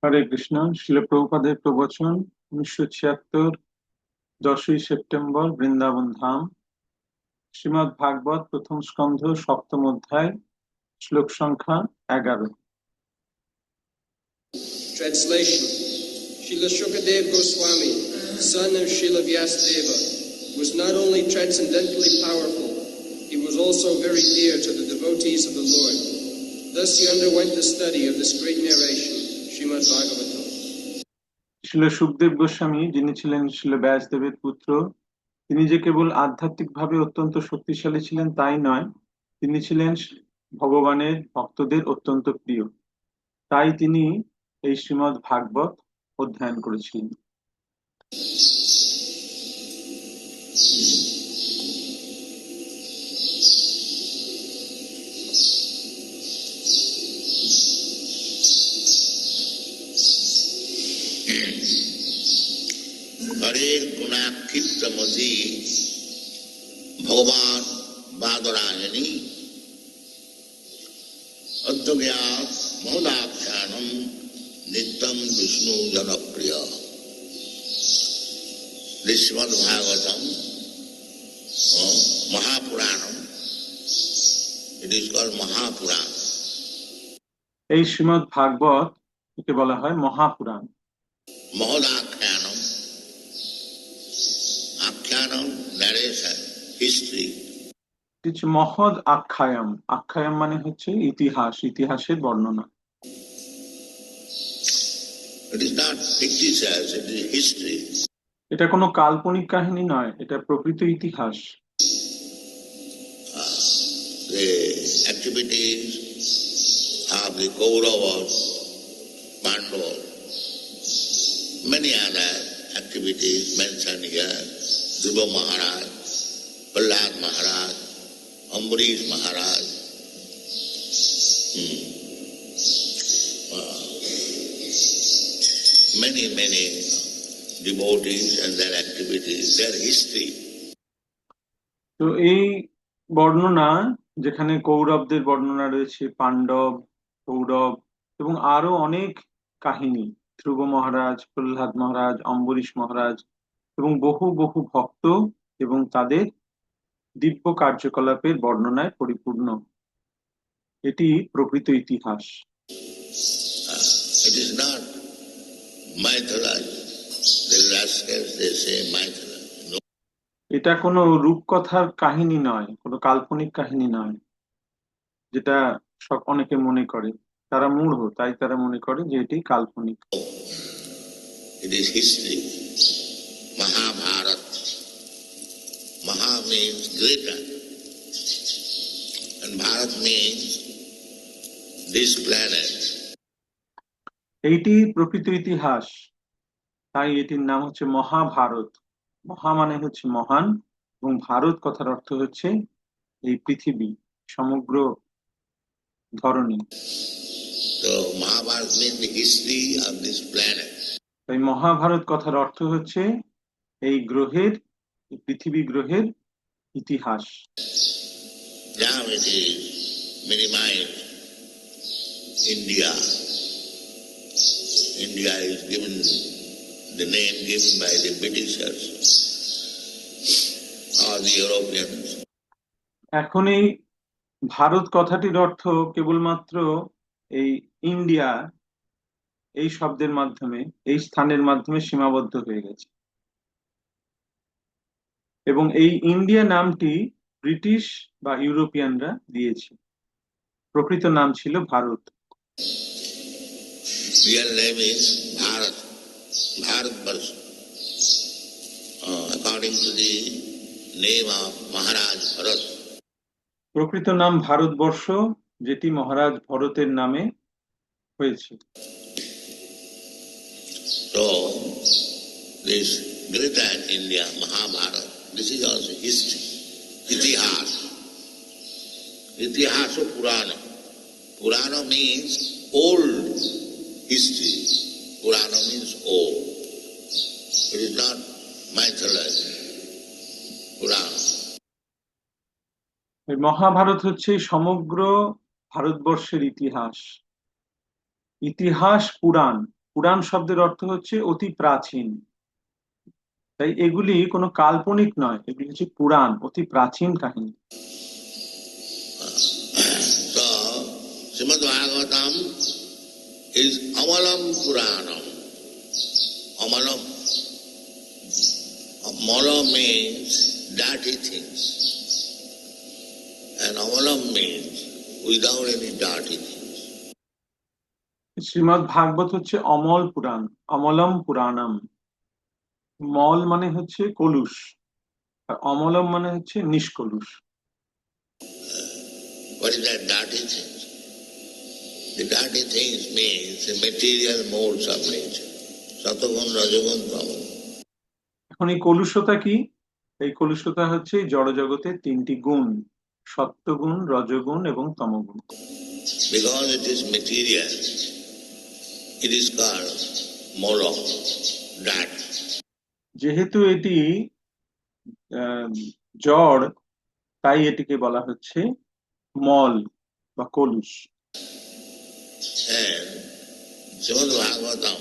হরে কৃষ্ণ। শিল প্রভুপাদের প্রবচন 1976, 10ই সেপ্টেম্বর, বৃন্দাবন ধাম। শ্রীমদ্ ভাগবত প্রথম স্কন্ধ, সপ্তম অধ্যায়, শ্লোক সংখ্যা 11। Translation. Srila Shukadev Goswami, son of Srila Vyasadeva, was not only transcendently powerful, he was also very dear to the devotees of the Lord. Thus he underwent the study of this great narration, Srimad Bhagavatam. শিল সুখদেব গোস্বামী, যিনি ছিলেন শিল ব্যাসদেবের পুত্র, তিনি যে কেবল আধ্যাত্মিকভাবে অত্যন্ত শক্তিশালী ছিলেন তাই নয়, তিনি ছিলেন ভগবানের ভক্তদের অত্যন্ত প্রিয়। তাই তিনি এই শ্রীমদ্ ভাগবত অধ্যয়ন করেছিলেন। हरेर गुणाक्षिप्तमसि भगवान बादरायणी अद्वज्ञात महोदाख्यानम नित्यम विष्णु जनप्रिय श्रीमद् भागवतम महापुराणम। It is called Mahapurana. এই শ্রীমদ্ ভাগবত একে বলা হয় মহাপুরাণ। মহদাখ্যানম, আখ্যানম narration, history. কিছু মহৎ আখ্যায়ম, আখ্যায়ম মানে হচ্ছে ইতিহাস, ইতিহাসের বর্ণনা। It is not fictitious, it is history. এটা কোনো কাল্পনিক কাহিনী নয়, এটা প্রকৃত ইতিহাস। The activities of the Kauravas, Pandavas, many other activities mentioned here. Dhruva Maharaj, Prahlad Maharaj, Ambarish Maharaj, many devotees and their activities, their history. তো এই বর্ণনা, যেখানে কৌরবদের বর্ণনা রয়েছে, পাণ্ডব, কৌরব এবং আরো অনেক কাহিনী, ধ্রুব মহারাজ, প্রহ্লাদ মহারাজ, অম্বরীশ মহারাজ এবং বহু বহু ভক্ত এবং তাদের দিব্য কার্যকলাপের বর্ণনায় পরিপূর্ণ। এটি প্রকৃত ইতিহাস। It is not mythology. The rascals, they say mythology. No. এটা কোনো রূপকথার কাহিনী নয়, কোনো কাল্পনিক কাহিনী নয়, যেটা অনেকে মনে করে। তারা মূঢ়, তাই তারা মনে করে যে এটি কাল্পনিক। It is history. Mahabharat. Maha means greater. And Bharat means this planet. এইটি প্রকৃত ইতিহাস, তাই এটির নাম হচ্ছে মহাভারত। মহা মানে হচ্ছে মহান, এবং ভারত কথার অর্থ হচ্ছে এই পৃথিবী, সমগ্র ধরনী। So Mahabharat means the history of this planet. তাই মহাভারত কথার অর্থ হচ্ছে এই গ্রহের, এই পৃথিবী গ্রহের ইতিহাস। Now it is minimized. India. India is given the name given by the Britishers or the Europeans. এখন এই ভারত কথাটির অর্থ কেবলমাত্র এই ইন্ডিয়া, এই শব্দের মাধ্যমে, এই স্থানের মাধ্যমে সীমাবদ্ধ হয়ে গেছে, এবং এই ইন্ডিয়া নামটি ব্রিটিশ বা ইউরোপিয়ানরা দিয়েছে। প্রকৃত নাম ছিল Bharat. Real name is Bharat, Bharatvarsha. According to the name of Maharaj Bharat. প্রকৃত নাম ভারতবর্ষ, যেটি মহারাজ ভরতের নামে হয়েছে। So this greater India, Mahabharata, this is also history, itihas. Itihasa Purana. Purana means old history. Purana means old. It is not mythology. Purana. Mahabharata হচ্ছে সমগ্র ভারতবর্ষের ইতিহাস। ইতিহাস পুরাণ, পুরাণ শব্দের অর্থ হচ্ছে অতি প্রাচীন। তাই এগুলি কোনো কাল্পনিক নয়, এগুলি হচ্ছে পুরাণ, অতি প্রাচীন কাহিনী। So, Srimad Bhagavatam is Amalam Puranam. Amalam. Amala means dirty things. And Amalam means without any dirty things. Shrimad ভাগবত হচ্ছে অমল পুরাণ, অমলম পুরাণম। মল মানে হচ্ছে কলুষ, আর অমলম মানে হচ্ছে নিষ্কলুষ। What is that dirty things? The dirty things means the material modes of nature. Satagun, Rajagun, Tamagun. এখন এই কলুষতা কি? এই কলুষতা হচ্ছে জড়জগতের তিনটি গুণ, সত্ত্বগুণ, রজগুণ এবং তমগুণ। Because it is material, it is called molo, dirt. যেহেতু এটি জড়, তাই এটিকে বলা হচ্ছে মল বা কলুষ। And Srimad Bhagavatam,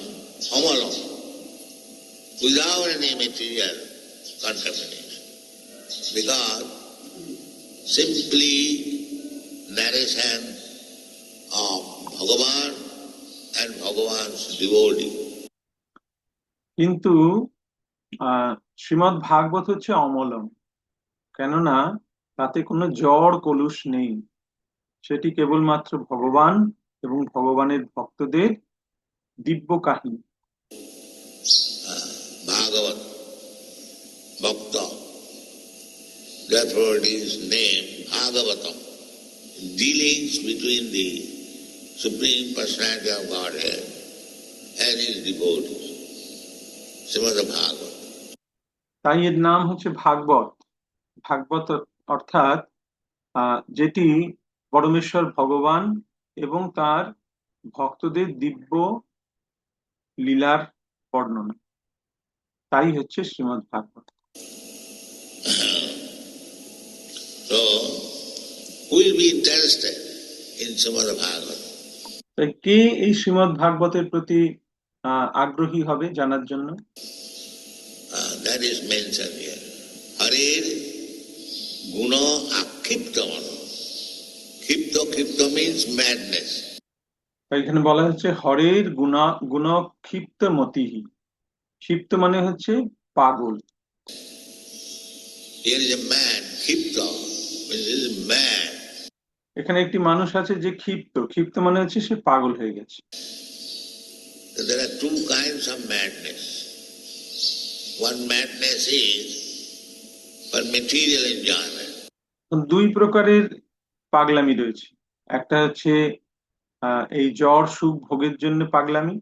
Amalam, without any material contamination. Because simply narration of Bhagavan and Bhagavan's devotee. কিন্তু শ্রীমদ্ ভাগবত হচ্ছে অমলম, কেননা তাতে কোনো জড় কলুষ নেই। সেটি কেবলমাত্র ভগবান এবং ভগবানের ভক্তদের দিব্য কাহিনী। Bhagavat, Bhakta, therefore it is named Bhagavatam. Dealings between the Supreme Personality of Godhead and his devotees. Srimad Bhagavatam. তাই এর নাম হচ্ছে ভাগবত। ভাগবত অর্থাৎ যেটি পরমেশ্বর ভগবান এবং তার ভক্তদের দিব্য লীলার বর্ণনা, তাই হচ্ছে শ্রীমদ্ ভাগবত। So, who will be interested in Srimad Bhagavatam? তাই কে এই শ্রীমদ্ ভাগবতের প্রতি আগ্রহী হবে জানার জন্য? That is mentioned here. Harer guna akipta mano. Kipta means madness. তাই এখানে বলা হচ্ছে হরের গুণ ক্ষিপ্ত মতিহি। ক্ষিপ্ত মানে হচ্ছে পাগল। Here is a man, kipta, means he is mad. এখানে একটি মানুষ আছে যে ক্ষিপ্ত, ক্ষিপ্ত মানে হচ্ছে সে পাগল হয়ে গেছে। There are two kinds of madness. One madness is for material enjoyment. দুই প্রকারের পাগলামি রয়েছে। একটা হচ্ছে এই জ্বর সুখ ভোগের জন্য পাগলামি।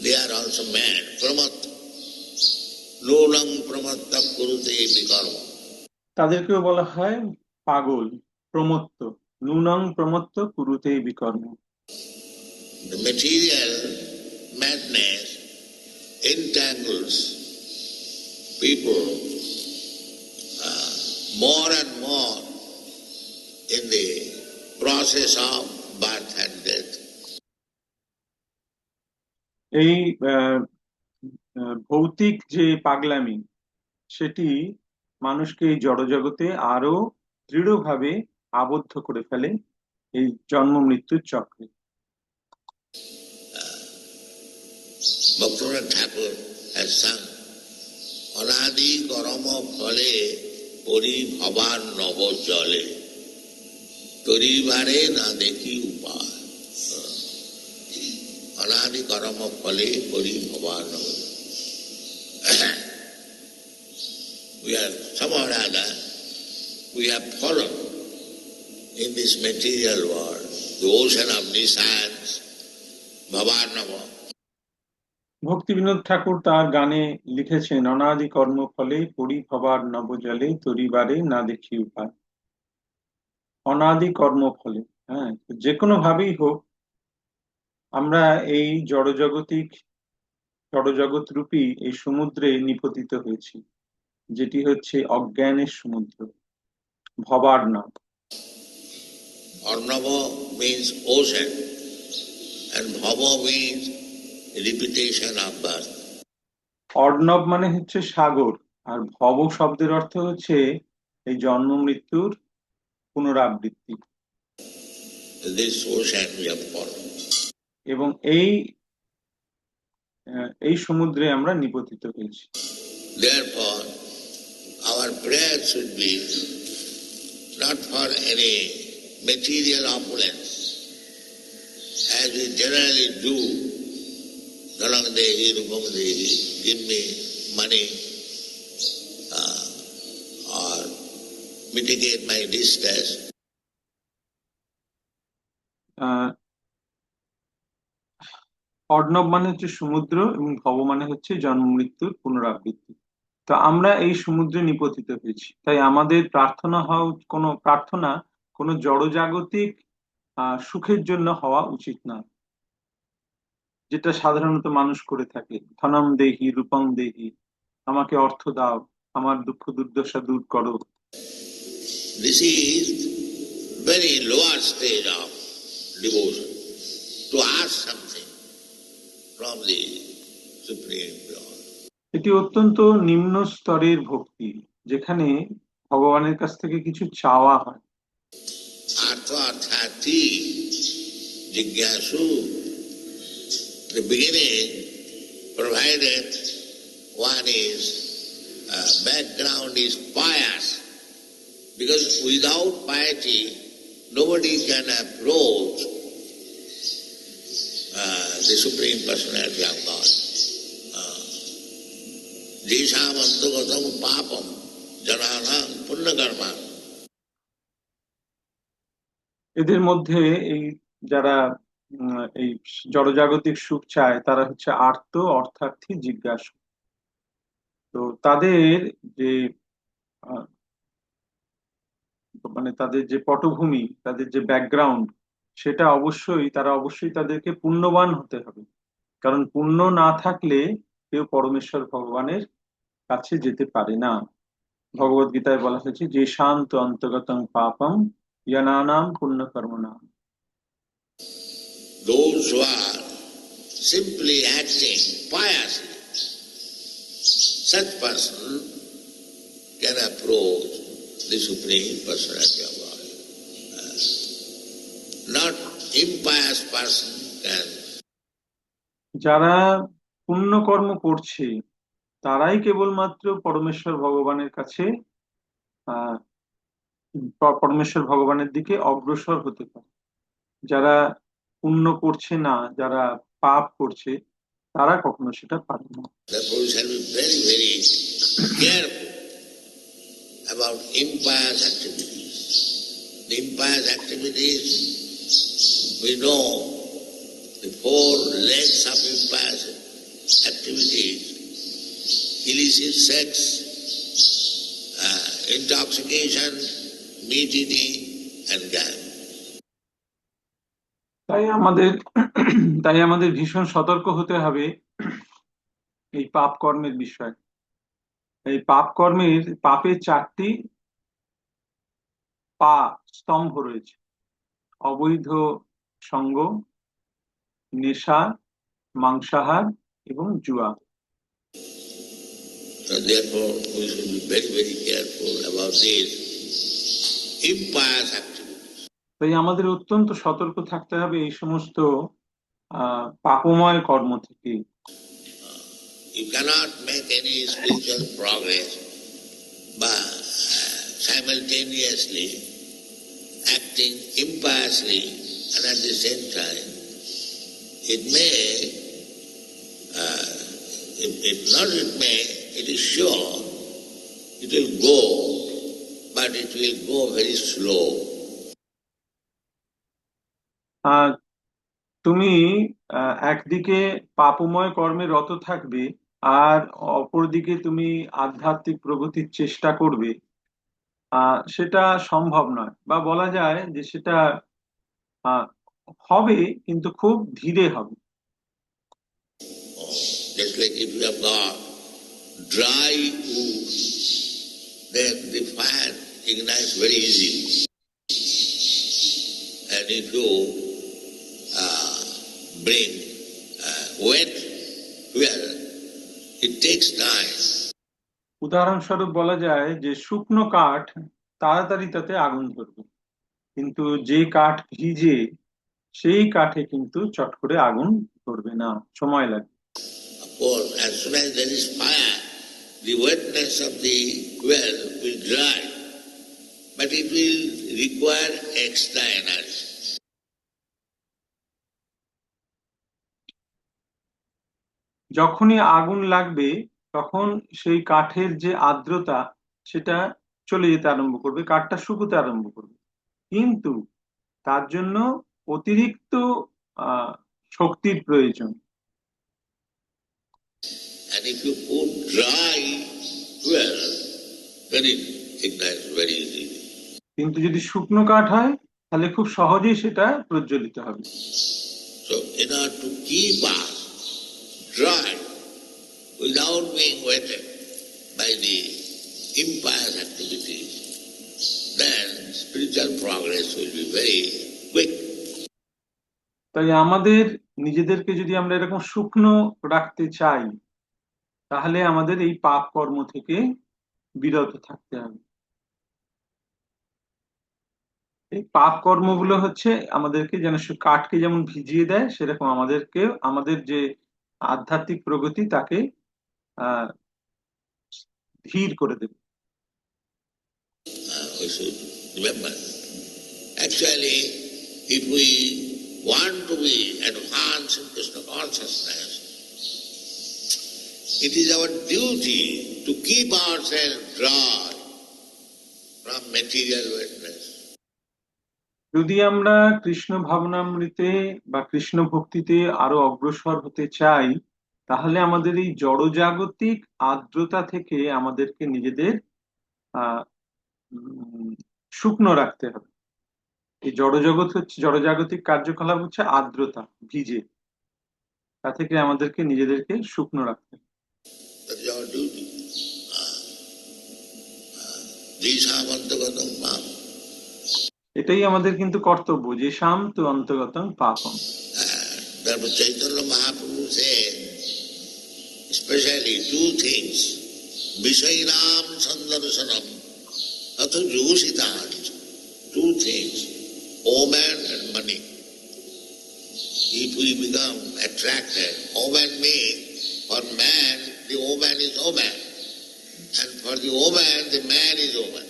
They are also mad. Pramatta. Nunam pramatta kurute vikarma. তাদেরকেও বলা হয় পাগল, প্রমত্ত। নুনং প্রমত্ত কুরুতে বিকর্ম। The material madness entangles people more and more in the process of birth and death. এই ভৌতিক যে পাগলামি, সেটি মানুষকে এই জড়জগতে আরো দৃঢ়ভাবে আবদ্ধ করে ফেলে এই জন্ম মৃত্যুর চক্রে। Bhaktivinoda Thakur has sung, Anadi karama phale pori bhavan nava jale toribare na dekhi upay. Anadi karama phale pori bhavan nava. We are somehow or other, we have fallen in this material world, the ocean of nescience, bhavanava. ভক্তি বিনোদ ঠাকুর তার গানে লিখেছেন, অনাদি কর্ম ফলে পরি ভবার নবজলে তরিবারে না দেখি উপায়। অনাদি কর্ম ফলে, হ্যাঁ, যে কোনো ভাবেই হোক আমরা এই জড়জগৎ রূপী এই সমুদ্রে নিপতিত হয়েছি, যেটি হচ্ছে অজ্ঞানের সমুদ্র, ভবার নাম। Arnava means ocean. And bhava means repetition of birth. Arnab মানে হচ্ছে সাগর, আর ভব শব্দের অর্থ হচ্ছে এই জন্ম মৃত্যুর পুনরাবৃত্তি। This ocean we have fallen. এবং এই সমুদ্রে আমরা নিপতিত হয়েছি। Therefore, our prayer should be not for any material opulence, as we generally do. Dharam Dehi, Rupam Dehi, give me money or mitigate my distress. Arnab মানে হচ্ছে সমুদ্র এবং ভব মানে হচ্ছে জন্ম মৃত্যুর পুনরাবৃত্তি। তো আমরা এই সমুদ্রে নিপতিত হয়েছি, তাই আমাদের কোনো জড়জাগতিক সুখের জন্য হওয়া উচিত না, যেটা সাধারণত মানুষ করে থাকে। ধনম দেহি রূপং দেহি, আমাকে অর্থ দাও, আমার দুঃখ দুর্দশা দূর করো। This is very lower stage of devotion, to ask something from the Supreme Lord. এটি অত্যন্ত নিম্ন স্তরের ভক্তি, যেখানে ভগবানের কাছ থেকে কিছু চাওয়া হয়। Artha arthati jigyasu. The beginning, provided one is background is pious, because without piety nobody can approach the Supreme Personality of God. Jesham antagatam papam jananam punnakarma. এদের মধ্যে এই যারা এই জড়জাগতিক সুখ চায়, তারা হচ্ছে আর্ত অর্থার্থী জিজ্ঞাসু। তো তাদের যে আহ, মানে তাদের যে পটভূমি, তাদের যে ব্যাকগ্রাউন্ড, তারা অবশ্যই তাদেরকে পুণ্যবান হতে হবে। কারণ পুণ্য না থাকলে কেউ পরমেশ্বর ভগবানের কাছে যেতে পারে না। ভগবদ গীতায় বলা হয়েছে যে শান্ত অন্তগতং পাপম ইয়ানানাম পুণ্য কর্মণাম। Those who are simply acting piously, such person can approach the Supreme Personality of God. Not impious person can. যারা পুণ্য কর্ম করছে তারাই কেবলমাত্র পরমেশ্বর ভগবানের কাছে আহ পরমেশ্বর ভগবানের দিকে অগ্রসর হতে পারে। যারা পুণ্য করছে না, যারা পাপ করছে, তারা কখনো সেটা পারে না। Therefore, we shall be very, very careful about impious activities. The impious activities, we know the four legs of impious activities: illicit sex, intoxication, meat eating, and gambling. তাই আমাদের ভীষণ সতর্ক হতে হবে এই পাপ কর্মের বিষয়। এই পাপের 4টি স্তম্ভ রয়েছে: অবৈধ সঙ্গ, নেশা, মাংসাহার এবং জুয়া। So therefore, we should be very, very careful about these impious activities. তাই আমাদের অত্যন্ত সতর্ক থাকতে হবে এই সমস্ত পাপময় কর্ম থেকে। You cannot make any spiritual progress by simultaneously acting impiously, and at the same time it is sure it will go, but it will go very slow. তুমি একদিকে পাপময় কর্মে রত থাকবে, আর অপরদিকে তুমি আধ্যাত্মিক প্রগতির চেষ্টা করবে, সেটা সম্ভব নয়। বা বলা যায় যে সেটা হবে, কিন্তু খুব ধীরে হবে। Just like if you have got dry wood, then the fire ignites very easily. And if you bring wet fuel, it takes time. উদাহরণস্বরূপ বলা যায় যে শুকনো কাঠ তাড়াতাড়ি তাতে আগুন ধরবে, কিন্তু যে কাঠ ভিজে সেই কাঠে কিন্তু চট করে আগুন ধরবে না, সময় লাগবে। Of course, as soon as there is fire, the wetness of the fuel will dry, but it will require extra energy. যখনই আগুন লাগবে তখন সেই কাঠের যে আর্দ্রতা সেটা চলে যেতে আরম্ভ করবে, কাঠটা শুকোতে আরম্ভ করবে, কিন্তু তার জন্য অতিরিক্ত শক্তির প্রয়োজন। And if you put dry fuel, then it ignites very easily. কিন্তু যদি শুকনো কাঠ হয় তাহলে খুব সহজেই সেটা প্রজ্বলিত হবে। So in order to keep us dry without being wetted by the impious activities, then spiritual progress will be very quick. তাই আমাদের নিজেদেরকে যদি আমরা এরকম শুকনো রাখতে চাই তাহলে আমাদের এই পাপ কর্ম থেকে বিরত থাকতে হবে। এই পাপ কর্মগুলো হচ্ছে আমাদেরকে যেন কাঠকে যেমন ভিজিয়ে দেয়, সেরকম আমাদেরকে আমাদের যে আধ্যাত্মিক প্রগতি তাকে আহ ধীর করে দেবে। We should remember. Actually, if we want to be advanced in Krishna consciousness, it is our duty to keep ourselves dry from material wetness. যদি আমরা কৃষ্ণ ভাবনামৃতে বা কৃষ্ণ ভক্তিতে আরো অগ্রসর হতে চাই তাহলে আমাদের এই জড়জাগতিক আর্দ্রতা থেকে আমাদেরকে নিজেদের আহ শুকনো রাখতে হবে। এই জড়জাগতিক কার্যকলাপ হচ্ছে আর্দ্রতা, ভিজে, তা থেকে আমাদেরকে নিজেদেরকে শুকনো রাখতে হবে। That is our duty. এটাই আমাদের কিন্তু কর্তব্য, যে শাম তো অন্তগতং পাপম। Therefore Chaitanya Mahaprabhu said, especially two things, Vishainam Sandarsanam, Atha Jositan, two things, woman and money. If we become attracted, woman means for man, the woman is woman, and for the woman, the man is woman.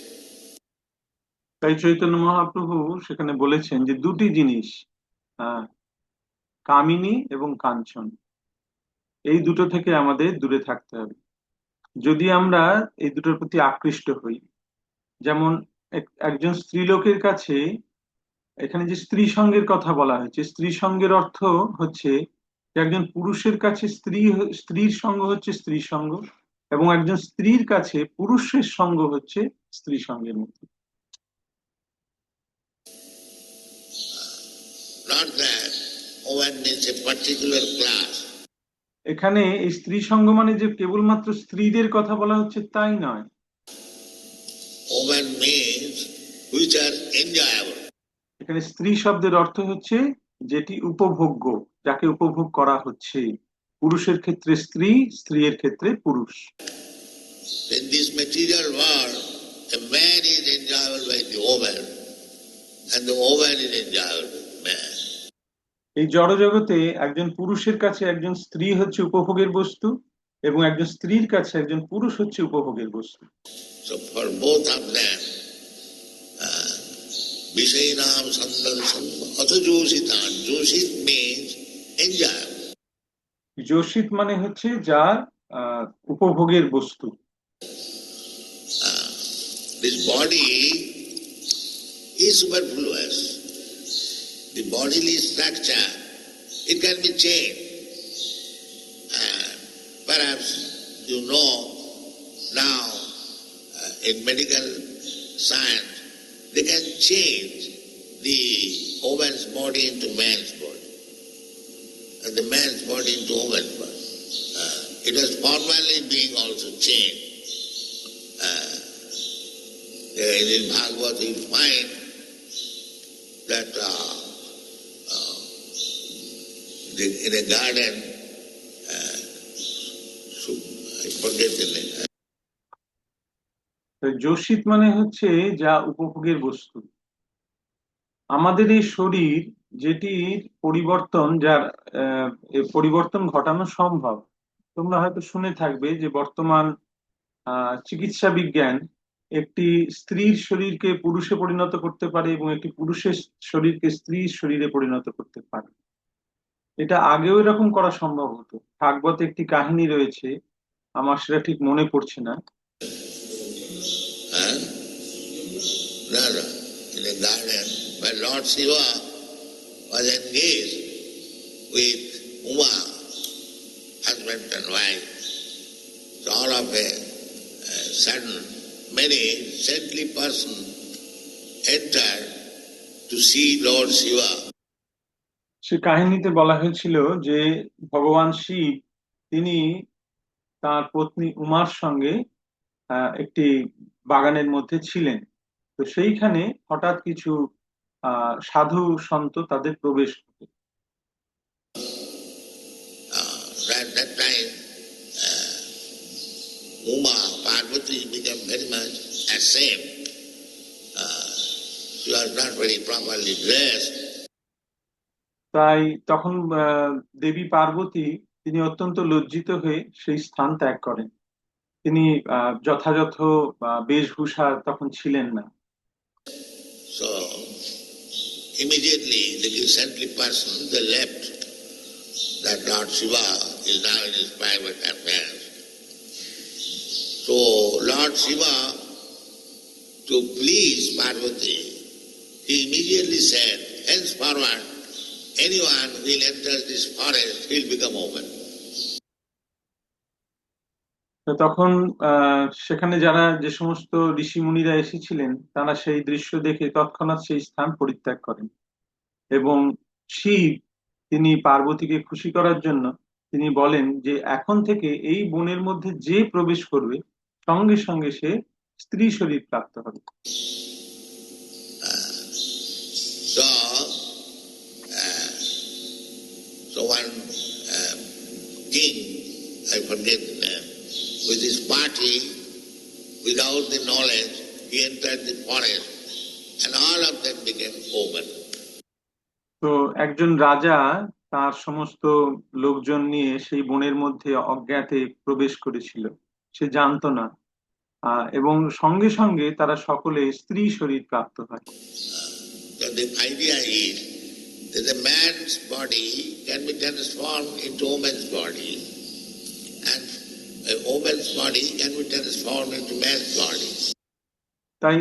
তাই চৈতন্য মহাপ্রভু সেখানে বলেছেন যে দুটি জিনিস, কামিনী এবং কাঞ্চন, এই দুটো থেকে আমাদের দূরে থাকতে হবে। যদি আমরা এই দুটোর প্রতি আকৃষ্ট হই, যেমন একজন স্ত্রীলোকের কাছে, এখানে যে স্ত্রী সঙ্গের কথা বলা হয়েছে, স্ত্রী সঙ্গের অর্থ হচ্ছে একজন পুরুষের কাছে স্ত্রীর সঙ্গ হচ্ছে স্ত্রী সঙ্গ, এবং একজন স্ত্রীর কাছে পুরুষের সঙ্গ হচ্ছে স্ত্রী সঙ্গের মতো। এখানে এই স্ত্রী সঙ্গ মানে যে কেবলমাত্র স্ত্রীদের কথা বলা হচ্ছে তাই নয়। এখানে স্ত্রী শব্দের অর্থ হচ্ছে যেটি উপভোগ্য, যাকে উপভোগ করা হচ্ছে। পুরুষের ক্ষেত্রে স্ত্রী, স্ত্রীর ক্ষেত্রে পুরুষ। In this material world, a man is enjoyable by the woman, and the woman is enjoyable by the man. এই জড়জগতে একজন পুরুষের কাছে একজন স্ত্রী হচ্ছে উপভোগের বস্তু, এবং একজন স্ত্রীর কাছে একজন পুরুষ হচ্ছে উপভোগের বস্তু। So for both of them, Vishainam Sandarsan Atha Jositan. Josit means enjoyable. যোষিত মানে হচ্ছে যার উপভোগের বস্তু। This body is superfluous. The bodily structure, it can be changed. Perhaps you know now in medical science they can change the woman's body into man's body and the man's body into woman's body. It was formerly being also changed. In Bhagavad you find that in a garden, so I forget the name. তো যোষিত মানে হচ্ছে যা উপভোগের বস্তু। আমাদের এই শরীর যেটির পরিবর্তন, যার এ পরিবর্তন ঘটানো সম্ভব। তোমরা হয়তো শুনে থাকবে যে বর্তমান চিকিৎসা বিজ্ঞান একটি স্ত্রীর শরীরকে পুরুষে পরিণত করতে পারে এবং একটি পুরুষের শরীরকে স্ত্রীর শরীরে পরিণত করতে পারে। এটা আগেও এরকম করা সম্ভব হতো। ভাগবতে একটি কাহিনী রয়েছে, আমার সেটা ঠিক মনে পড়ছে না। Huh? No, no. In a garden, where Lord Shiva was engaged with Uma, husband and wife. So all of a sudden, many saintly person entered to see Lord Shiva. সে কাহিনীতে বলা হয়েছিল যে ভগবান শিব তিনি তার পত্নী উমার সঙ্গে একটি বাগানের মধ্যে ছিলেন। তো সেইখানে হঠাৎ কিছু সাধু সন্ত তাদের প্রবেশ ঘটে। At that time, Uma, Parvati became very much ashamed. She was not very properly dressed. তাই তখন দেবী পার্বতী তিনি অত্যন্ত লজ্জিত হয়ে সেই স্থান ত্যাগ করেন। তিনি যথাযথ বেশভূষা তখন ছিলেন না। So immediately the saintly person, they left, that Lord Shiva is now in his private affairs. So Lord Shiva, to please Parvati, he immediately said, henceforward, anyone who will enter this forest, he will become open. তো তখন সেখানে যারা যে সমস্ত ঋষি মুনিরা এসেছিলেন তারা সেই দৃশ্য দেখে তৎক্ষণাৎ সেই স্থান পরিত্যাগ করেন এবং শিব তিনি পার্বতীকে খুশি করার জন্য তিনি বলেন যে এখন থেকে এই বনের মধ্যে যে প্রবেশ করবে সঙ্গে সঙ্গে সে স্ত্রী শরীর প্রাপ্ত হবে। So one king, I forget the name, with his party, without the knowledge, he entered the forest and all of them became open. তো একজন রাজা তার সমস্ত লোকজন নিয়ে সেই বনের মধ্যে অজ্ঞাতে প্রবেশ করেছিল, সে জানতো না, এবং সঙ্গে সঙ্গে তারা সকলে স্ত্রী শরীর প্রাপ্ত হয়। So the idea is that the man's body can be transformed into woman's body and a woman's body can be transformed into man's body. তাই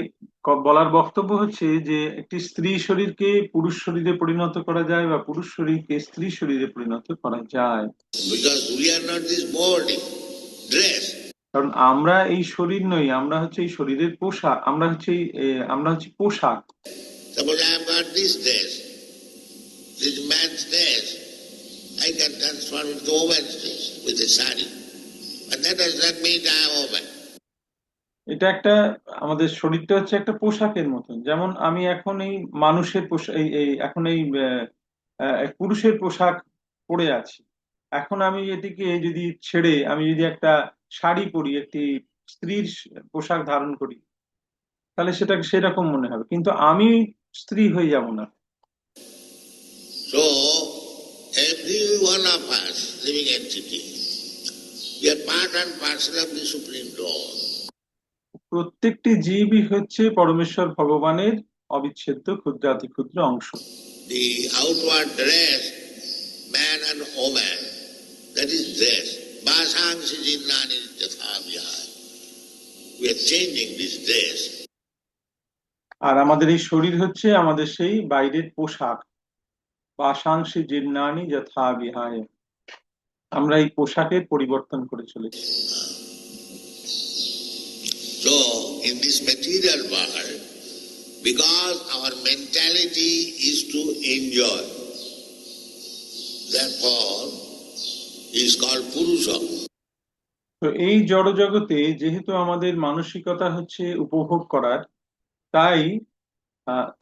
বলার বক্তব্য হচ্ছে যে একটি স্ত্রী শরীরকে পুরুষ শরীরে পরিণত করা যায় বা পুরুষ শরীরকে স্ত্রী শরীরে পরিণত করা যায়। Because we are not this body, dress. কারণ আমরা এই শরীর নই, আমরা হচ্ছে এই শরীরের পোশাক, আমরা হচ্ছে পোশাক। Suppose I have got this dress, this man's dress, I can transform it to woman's dress with a sari. But that does not mean I am woman. এটা একটা, আমাদের শরীরটা হচ্ছে একটা পোশাকের মতন। যেমন আমি এখন এই মানুষের পোশাক, এখন এই পুরুষের পোশাক পরে আছি, এখন আমি এটিকে যদি ছেড়ে আমি যদি একটা শাড়ি পরি, একটি স্ত্রীর পোশাক ধারণ করি, তাহলে সেটা সেরকম মনে হবে, কিন্তু আমি স্ত্রী হয়ে যাব না। So every one of us living entity, we are part and parcel of the Supreme Lord. প্রত্যেকটি জীবই হচ্ছে পরমেশ্বর ভগবানের অবিচ্ছেদ্য ক্ষুদ্রাতি ক্ষুদ্র অংশ। The outward dress, man and woman, that is dress. Vasangsi jinnani jathavihaya. We are changing this dress. আর আমাদের এই শরীর হচ্ছে আমাদের সেই বাইরের পোশাক, বাসাংশী জীর্ণানি যথা বিহায়। আমরা এই পোশাকের পরিবর্তন করে চলেছি। So in this material world, because our mentality is to enjoy, therefore is called Purusha. তো এই জড় জগতে যেহেতু আমাদের মানসিকতা হচ্ছে উপভোগ করার, তাই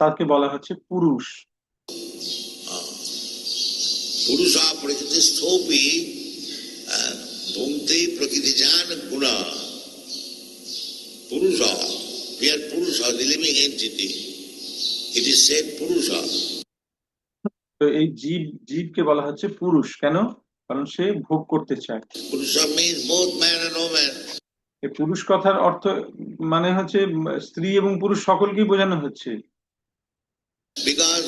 তাকে বলা হচ্ছে পুরুষ। Purusha Prakritisthopi Bhumte Prakritijan Guna. Purusha, here Purusha, the living entity. It is said Purusha. তো এই জীবকে বলা হচ্ছে পুরুষ। কেন? কারণ সে ভোগ করতে চায়। Purusha means both man and woman. এই পুরুষ কথার অর্থ মানে হচ্ছে স্ত্রী এবং পুরুষ সকলকেই বোঝানো হচ্ছে। Because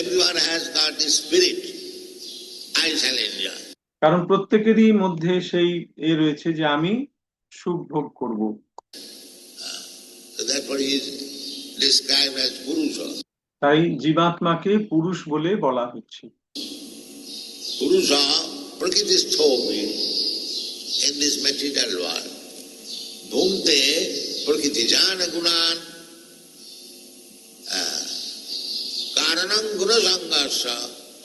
everyone has got the spirit, I shall enjoy. কারণ প্রত্যেকেরই মধ্যে সেই রয়েছে যে আমি সুখ ভোগ করব। So therefore he is described as Purusha. তাই জীবাত্মাকে পুরুষ বলে বলা হচ্ছে। Purusha Prakristhopi in this material world. Bhumte Prakritijana Gunan Karanam Guna Sanghasya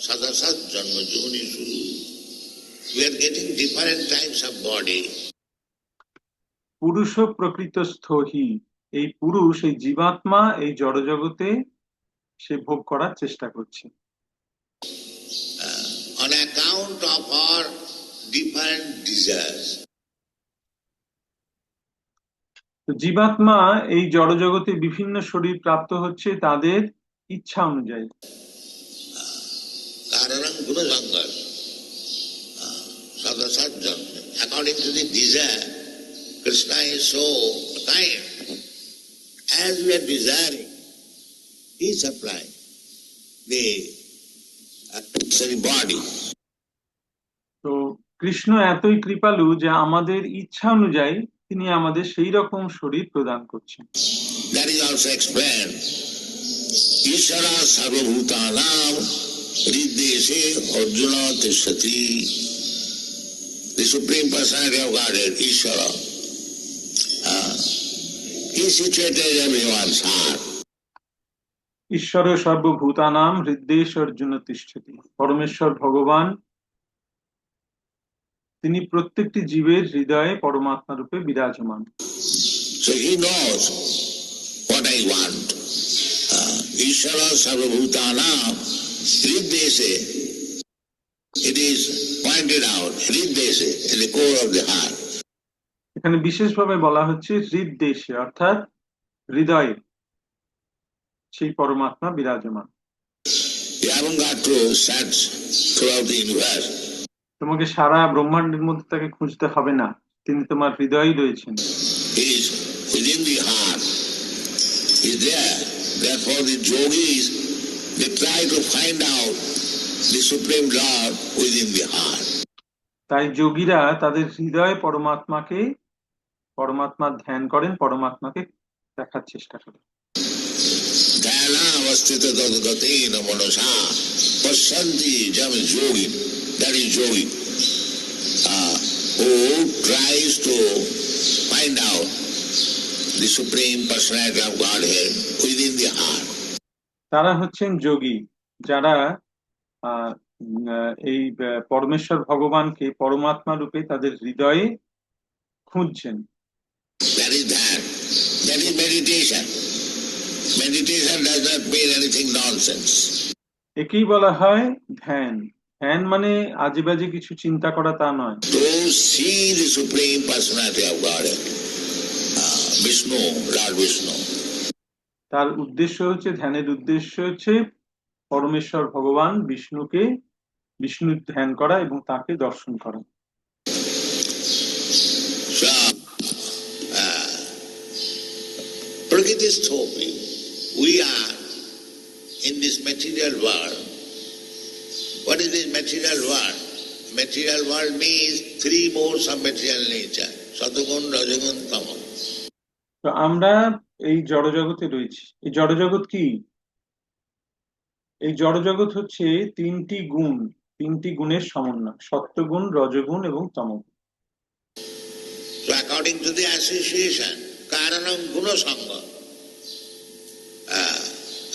Sadasat Janma Junishu. We are getting different types of body. পুরুষ প্রকৃতস্থহি, এই পুরুষ এই জীবাত্মা এই জড়জগতে সে ভোগ করার চেষ্টা করছে। On account of our different desires. তো জীবাত্মা এই জড়জগতে বিভিন্ন শরীর প্রাপ্ত হচ্ছে তাদের ইচ্ছা অনুযায়ী। Karanam Guna Sanghasya Sadasat Janma. According to the desire, Krishna is so kind. As we are desiring, he is supplying the body. তো কৃষ্ণ এতই কৃপালু যে আমাদের ইচ্ছা অনুযায়ী তিনি আমাদের সেই রকম শরীর প্রদান করছেন। That is also explained. Ishara sarvabhutanam hrideshe Arjuna tishtati. The Supreme Personality of Godhead, Ishara. He is situated in everyone's heart. ঈশ্বর সর্বভূতানাম হৃদ্দেশ অর্জুন তিষ্ঠতি। পরমেশ্বর ভগবান তিনি প্রত্যেকটি জীবের হৃদয়ে পরমাত্মা রূপে বিরাজমান। So he knows what I want. Ishara sarvabhutanam hrideshe. It is pointed out, hrideshe is the core of the heart. এখানে বিশেষভাবে বলা হচ্ছে হৃদ্দেশে, অর্থাৎ হৃদয়ে সেই পরমাত্মা বিরাজমান। You haven't got to search throughout the universe. তোমাকে সারা ব্রহ্মাণ্ডের মধ্যে তাকে খুঁজতে হবে না, তিনি তোমার হৃদয়েই রয়েছেন। He is within the heart. He is there. Therefore the yogis, they try to find out the Supreme Lord within the heart. তাই যোগীরা তাদের হৃদয়ে পরমাত্মার ধ্যান করেন, পরমাত্মাকে দেখার চেষ্টা করেন। Dhyana avastita tadgatena manasa pasyanti jam yogi. That is yogi. Who tries to find out the Supreme Personality of Godhead within the heart. তারা হচ্ছেন যোগী, যারা এই পরমেশ্বর ভগবানকে পরমাত্মা রূপে তাদের হৃদয়ে খুঁজছেন। That is ধ্যান. That is meditation. Meditation does not mean anything nonsense. একেই বলা হয় ধ্যান। ধ্যান মানে আজে বাজে কিছু চিন্তা করা তা নয়। To see the Supreme Personality of Godhead, Vishnu, Lord Vishnu. তার উদ্দেশ্য হচ্ছে, ধ্যানের উদ্দেশ্য হচ্ছে পরমেশ্বর ভগবান বিষ্ণুর ধ্যান করা এবং তাকে দর্শন করা। So, Prakritisthopi, we are in this material world. What is this material world? Material world means three modes of material nature. Satagun, Rajagun, Tamogun. তো আমরা এই জড়জগতে রয়েছি। এই জড়জগৎ কি? এই জড়জগৎ হচ্ছে তিনটি গুণের সমন্বয়, সত্যগুণ, রজগুণ এবং তমগুণ। So according to the association, Karanam Guna Sangha,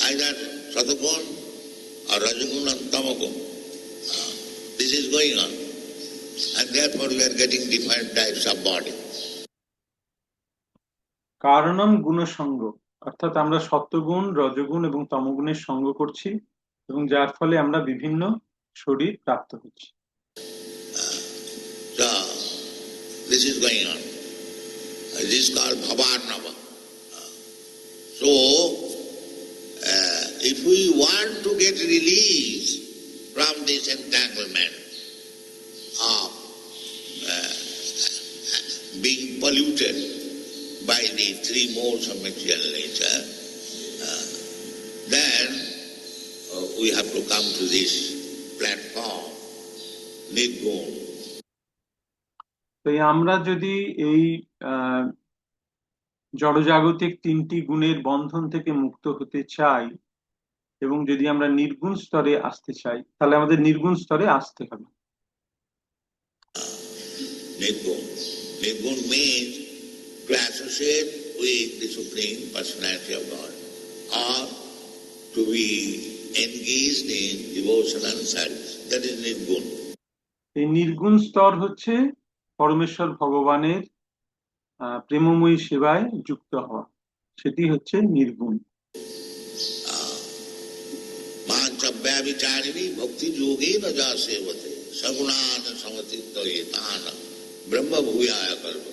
either Satagun or Rajagun or Tamagun, this is going on. And therefore we are getting different types of body. কারণম গুণসঙ্গ, অর্থাৎ আমরা সত্যগুণ, রজগুণ এবং তমগুণের সঙ্গ করছি এবং যার ফলে আমরা বিভিন্ন শরীর প্রাপ্ত হচ্ছে। So, this is going on. This is called Bhavanava. So, if we want to get release from this entanglement of being polluted by the three modes of material nature, then we have to come to this platform, Nirgun. তো আমরা যদি এই জড়জাগতিক তিনটি গুণের বন্ধন থেকে মুক্ত হতে চাই এবং যদি আমরা নির্গুণ স্তরে আসতে চাই, তাহলে আমাদের নির্গুণ স্তরে আসতে হবে। Nirgun. Nirgun means to associate with the Supreme Personality of God or to be engaged in devotional service. That is Nirgun. এই নির্গুণ স্তর হচ্ছে পরমেশ্বর ভগবানের প্রেমময়ী সেবায় যুক্ত হওয়া, সেটি হচ্ছে নির্গুণ। Manchavyabhicharini bhakti yogena ja sevate sagunana samatitto etana brahma bhuyaya karva.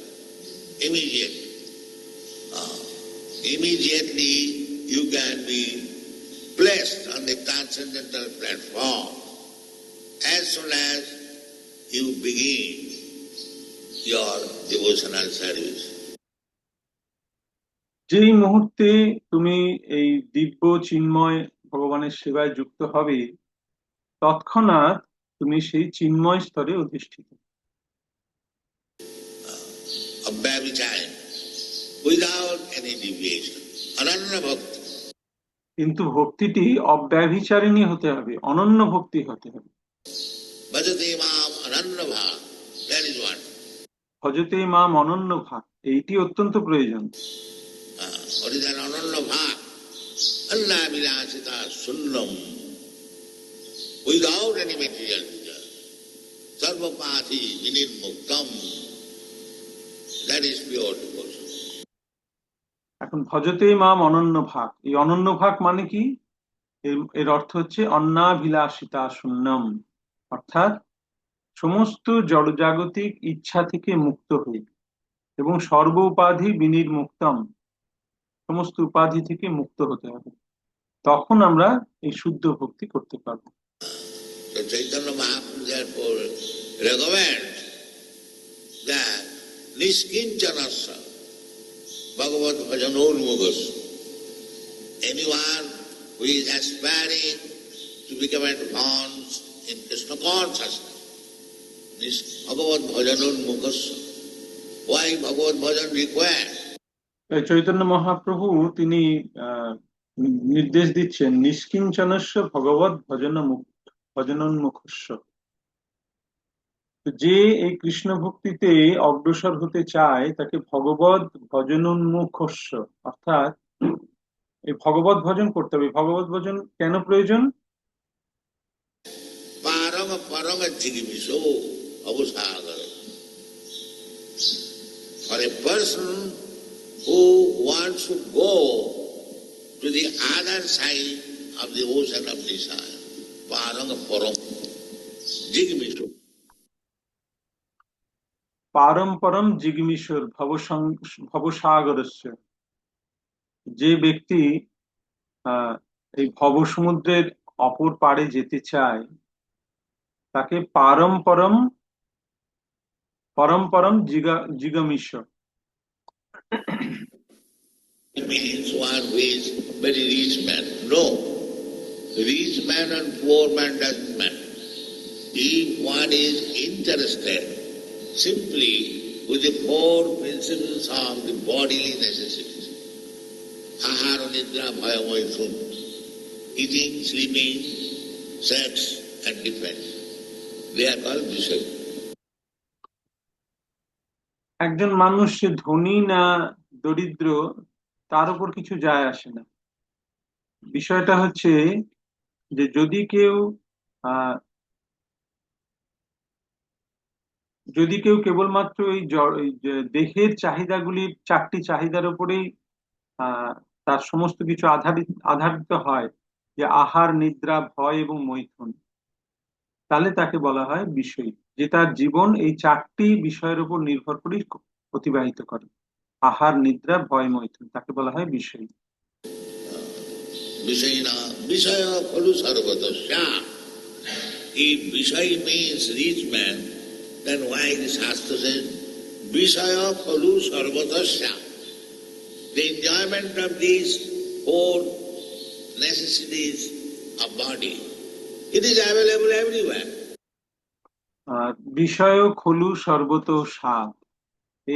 Immediately you can be placed on the transcendental platform as soon as you begin your devotional service. যেই মুহূর্তে তুমি এই দিব্য চিন্ময় ভগবানের সেবায় যুক্ত হবে, তৎক্ষণাৎ তুমি সেই চিন্ময় স্তরে অধিষ্ঠিত। Abhyabhichari, without any deviation. Ananya bhakti. কিন্তু ভক্তিটি অব্যভিচারিণী হতে হবে, অনন্য ভক্তি হতে হবে। Bhajate mam ananya bhav. That is what. ভজতে মাম অনন্য ভাব, এইটি অত্যন্ত প্রয়োজন। What is an ananya bhav? Anna vilasita sunnam. Without any material desire. Sarvapati vinirmuktam. That is pure devotion. এখন ভজতে মাম অনন্য ভাগ, এই অনন্য ভাগ মানে কি? এর অর্থ হচ্ছে অন্নাভিলাষিতা শূন্যম, অর্থাৎ সমস্ত জড়জাগতিক ইচ্ছা থেকে মুক্ত হয়ে এবং সর্ব উপাধি বিনির্মুক্তম, সমস্ত উপাধি থেকে মুক্ত হতে হবে, তখন আমরা এই শুদ্ধ ভক্তি করতে পারবো। So Chaitanya Mahaprabhu therefore recommends that Niskinchanasya Bhagavad Bhajanurmugasya. Anyone who is aspiring to become advanced in Krishna consciousness, this Bhagavad Bhajanurmugasya. Why Bhagavad Bhajan required? Chaitanya Mahaprabhu তিনি নির্দেশ দিচ্ছেন নিষ্কিঞ্চনস্য ভগবৎ ভজনোন্মুখস্য। যে এই কৃষ্ণ ভক্তিতে অগ্রসর হতে চায় তাকে ভগবৎ ভজনোন্মুখস্য, অর্থাৎ এই ভগবৎ ভজন করতে হবে। ভগবৎ ভজন কেন প্রয়োজন? Parama parama jigimiso avusagara. For a person who wants to go to the other side of the ocean of desire, parama param jigimiso. পারম্পরম জিগমিশ্বর ভবসাগরস্য, যে ব্যক্তি এই ভবসমুদ্রের অপর পাড়ে যেতে চায় তাকে পরম পরম জিগমিশ্বর। It means one who is very rich man. No, rich man and poor man doesn't matter. If one is interested simply with the four principles of the bodily necessities, ahara nidra bhaya maithun, eating, sleeping, sex and defense, they are called vishaya. একজন মানুষ সে ধনী না দরিদ্র তার উপর কিছু যায় আসে না। বিষয়টা হচ্ছে যে যদি কেউ কেবলমাত্র এই দেহের চাহিদাগুলির চারটি চাহিদার উপরেই তার সমস্ত কিছু আধারিত হয়, যে আহার, নিদ্রা, ভয় এবং মৈথুন, তাহলে তাকে বলা হয় বিষয়ী, যে তার জীবন এই চারটি বিষয়ের উপর নির্ভর করে অতিবাহিত করে। আহার, নিদ্রা, ভয়, মৈথুন, তাকে বলা হয় Bishoyi. Vishayana, Vishaya Khalu Sarvatasya. If Vishaya means rich man, then why the Shastra says Vishaya Khalu Sarvatasya? The enjoyment of these four necessities of body, it is available everywhere. আর বিষয় খলু সর্বত স্বাদ,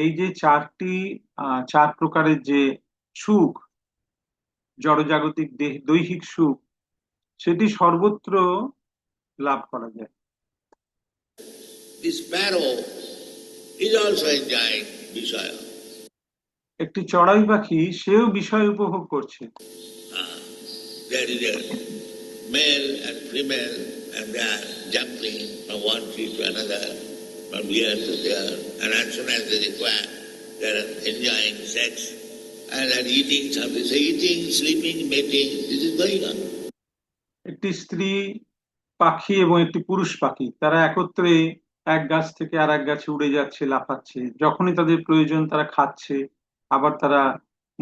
এই যে চারটি চার প্রকারের যে সুখ, জড়জাগতিক দৈহিক সুখ, সেটি সর্বত্র লাভ করা যায়। The sparrow is also enjoying Vishaya. একটি চড়াই পাখি, সেও বিষয় উপভোগ করছে। There is a male and female, and they are jumping from one tree to another, from here to there, and as soon as they require, they are enjoying sex, and are eating something. So eating, sleeping, mating, this is going on. একটি স্ত্রী পাখি এবং একটি পুরুষ পাখি, তারা একত্রে এক গাছ থেকে আর এক গাছে উড়ে যাচ্ছে, লাফাচ্ছে, যখনই তাদের প্রয়োজন তারা খাচ্ছে, আবার তারা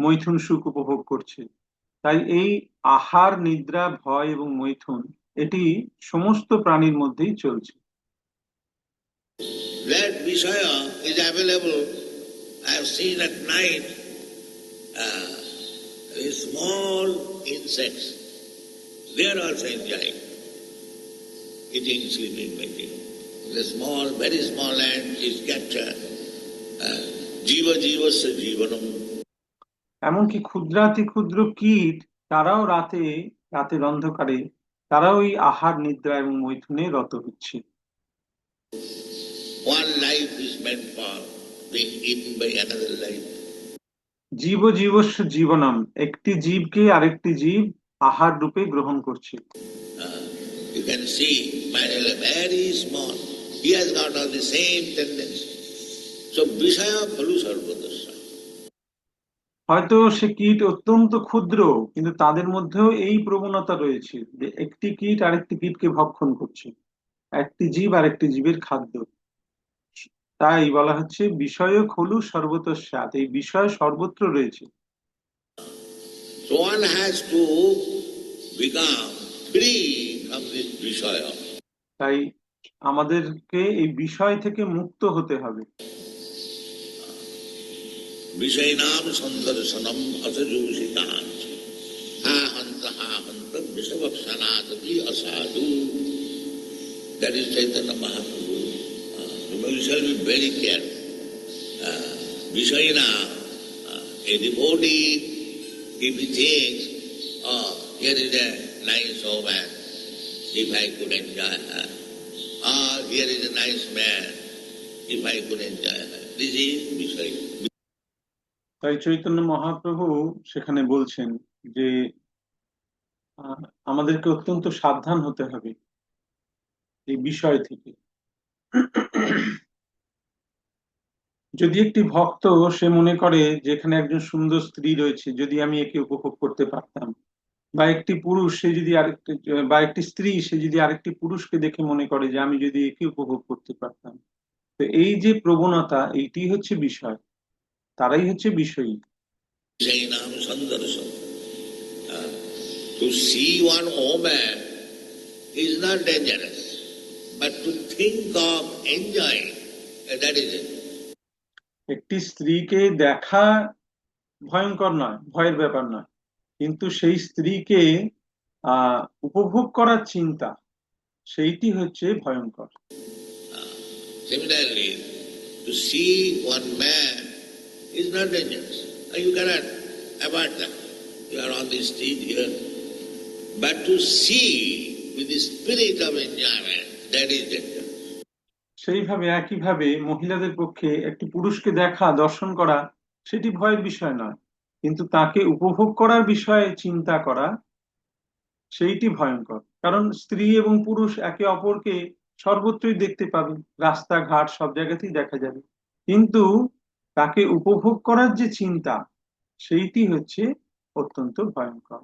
মৈথুন সুখ উপভোগ করছে। তাই এই আহার, নিদ্রা, ভয় এবং মৈথুন, এটি সমস্ত প্রাণীর মধ্যেই চলছে। That Vishaya is available. I have seen at night small insects. They are also enjoying eating, sleeping, mating. The small, very small ant is captured. Jiva jivasya jivanam. এমনকি ক্ষুদ্রাতি ক্ষুদ্র কীট, তারাও রাতের অন্ধকারে তারাও এই আহার, নিদ্রা এবং মৈথুনে রত হচ্ছে। One life is meant for being eaten by another life. জীব জীবস্য জীবনম, একটি জীবকে আরেকটি জীব আহার রূপে গ্রহণ করছে। You can see Manila very small. He has got all the same tendency. So Vishaya Khalu Sarvatasya. হয়তো সে কীট অত্যন্ত ক্ষুদ্র, কিন্তু তাদের মধ্যেও এই প্রবণতা রয়েছে যে একটি কীট আরেকটি কীটকে ভক্ষণ করছে, একটি জীব আরেকটি জীবের খাদ্য। তাই বলা হচ্ছে বিষয় খলু সর্বত স্বাদ, এই বিষয় সর্বত্র রয়েছে। So one has to become free from this Vishaya. তাই আমাদেরকে এই বিষয় থেকে মুক্ত হতে হবে। Vishayanam sandarsanam asajusitan. Ha hanta vishavapsanatati asadu. That is Chaitanya Mahaprabhu. You shall be very careful. Vishayana, a devotee, if he thinks, oh, here is a nice woman, if I could enjoy her. Or here is a nice man, if I could enjoy her. This is Vishaya. তাই চৈতন্য মহাপ্রভু সেখানে বলছেন যে আমাদেরকে অত্যন্ত সাবধান হতে হবে এই বিষয় থেকে। যদি একটি ভক্ত সে মনে করে যে এখানে একজন সুন্দর স্ত্রী রয়েছে, যদি আমি একে উপভোগ করতে পারতাম, বা একটি পুরুষ সে যদি আরেকটি, বা একটি স্ত্রী সে যদি আরেকটি পুরুষকে দেখে মনে করে যে আমি যদি একে উপভোগ করতে পারতাম, তো এই যে প্রবণতা, এইটি হচ্ছে বিষয়, তারাই হচ্ছে Bishoyi. Vishayanam sandarsanam. To see one woman is not dangerous, but to think of enjoying, that is it. একটি স্ত্রীকে দেখা ভয়ঙ্কর নয়, ভয়ের ব্যাপার নয়, কিন্তু সেই স্ত্রীকে উপভোগ করার চিন্তা, সেইটি হচ্ছে ভয়ঙ্কর। Similarly, to see one man is not dangerous. You cannot avoid that. You are on the street here. But to see with the spirit of enjoyment, that is dangerous. সেইভাবে একইভাবে মহিলাদের পক্ষে একটি পুরুষকে দেখা, দর্শন করা, সেটি ভয়ের বিষয় নয়, কিন্তু তাকে উপভোগ করার বিষয়ে চিন্তা করা, সেইটি ভয়ঙ্কর। কারণ স্ত্রী এবং পুরুষ একে অপরকে সর্বত্রই দেখতে পাবে, রাস্তাঘাট সব জায়গাতেই দেখা যাবে, কিন্তু তাকে উপভোগ করার যে চিন্তা, সেইটি হচ্ছে অত্যন্ত ভয়ঙ্কর।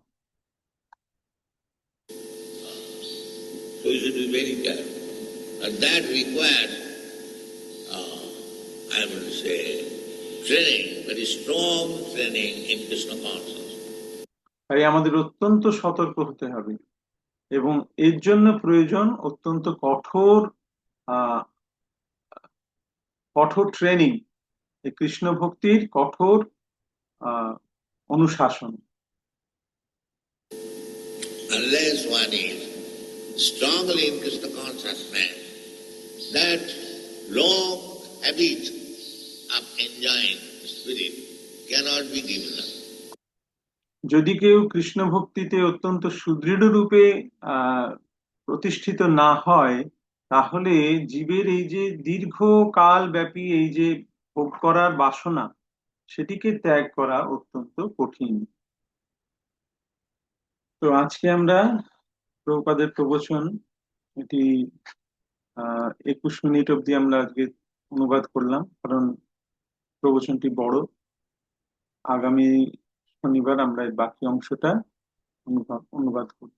So you should be very careful. And that requires, I would say, training, very strong training in Krishna consciousness. তাই আমাদের অত্যন্ত সতর্ক হতে হবে এবং এর জন্য প্রয়োজন অত্যন্ত আহ কঠোর ট্রেনিং, এই কৃষ্ণ ভক্তির কঠোর অনুশাসন। Unless one is strongly in Krishna consciousness, that long habit of enjoying spirit cannot be given up. যদি কেউ কৃষ্ণ ভক্তিতে অত্যন্ত সুদৃঢ় রূপে প্রতিষ্ঠিত না হয়, তাহলে জীবের এই যে দীর্ঘকাল ব্যাপী এই যে ভোগ করার বাসনা, সেটিকে ত্যাগ করা অত্যন্ত কঠিন। তো আজকে আমরা প্রভুপাদের প্রবচন, এটি 21 মিনিট অবধি আমরা আজকে অনুবাদ করলাম, কারণ প্রবচনটি বড়। আগামী শনিবার আমরা এই বাকি অংশটা অনুবাদ করব।